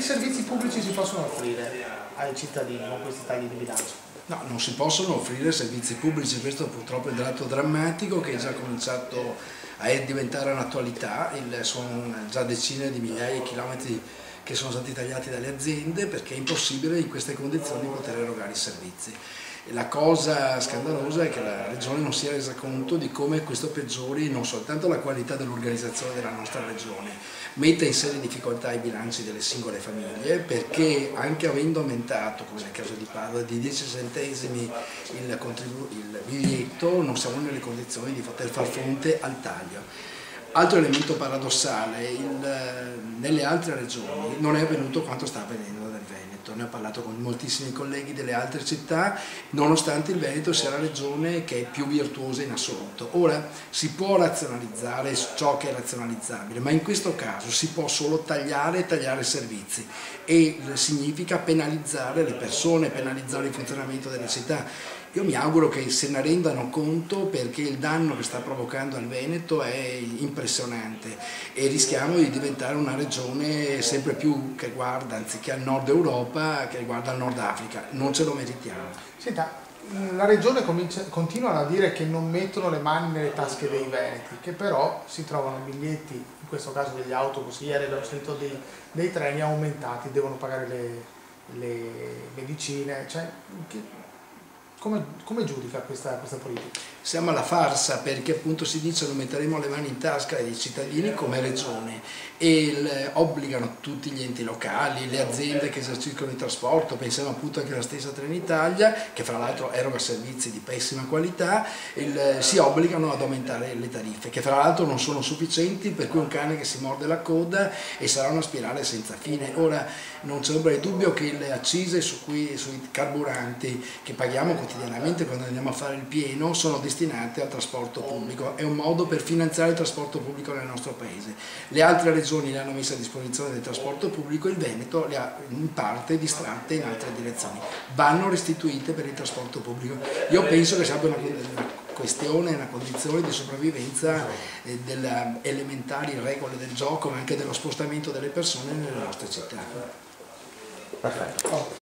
che servizi pubblici si possono offrire ai cittadini con questi tagli di bilancio? No, non si possono offrire servizi pubblici, questo purtroppo è un dato drammatico che è già cominciato a diventare un'attualità, sono già decine di migliaia di chilometri che sono stati tagliati dalle aziende perché è impossibile in queste condizioni poter erogare i servizi. E la cosa scandalosa è che la Regione non si è resa conto di come questo peggiori non soltanto la qualità dell'organizzazione della nostra Regione, metta in serie difficoltà i bilanci delle singole famiglie perché anche avendo aumentato, come nel caso di Padova, di 10 centesimi il biglietto non siamo nelle condizioni di poter far fronte al taglio. Altro elemento paradossale, nelle altre regioni non è avvenuto quanto sta avvenendo nel Veneto, ne ho parlato con moltissimi colleghi delle altre città, nonostante il Veneto sia la regione che è più virtuosa in assoluto. Ora si può razionalizzare ciò che è razionalizzabile, ma in questo caso si può solo tagliare servizi e significa penalizzare le persone, penalizzare il funzionamento delle città. Io mi auguro che se ne rendano conto perché il danno che sta provocando al Veneto è impressionante e rischiamo di diventare una regione sempre più che guarda, anziché al nord Europa, che guarda al nord Africa. Non ce lo meritiamo. Senta, la regione continua a dire che non mettono le mani nelle tasche dei veneti, che però si trovano biglietti, in questo caso degli autobus, ieri abbiamo sentito dei treni aumentati, devono pagare le medicine, cioè, come giudica questa politica? Siamo alla farsa perché appunto si dice non metteremo le mani in tasca dei cittadini come regione e obbligano tutti gli enti locali, le aziende che esercitano il trasporto, pensiamo appunto anche alla stessa Trenitalia che fra l'altro eroga servizi di pessima qualità, si obbligano ad aumentare le tariffe che fra l'altro non sono sufficienti, per cui un cane che si morde la coda e sarà una spirale senza fine. Ora non c'è ombra di dubbio che le accise sui carburanti che paghiamo quotidianamente quando andiamo a fare il pieno sono destinate al trasporto pubblico, è un modo per finanziare il trasporto pubblico nel nostro paese. Le altre regioni le hanno messe a disposizione del trasporto pubblico, il Veneto le ha in parte distratte in altre direzioni, vanno restituite per il trasporto pubblico. Io penso che sia una questione, una condizione di sopravvivenza delle elementari regole del gioco ma anche dello spostamento delle persone nelle nostre città. Perfetto.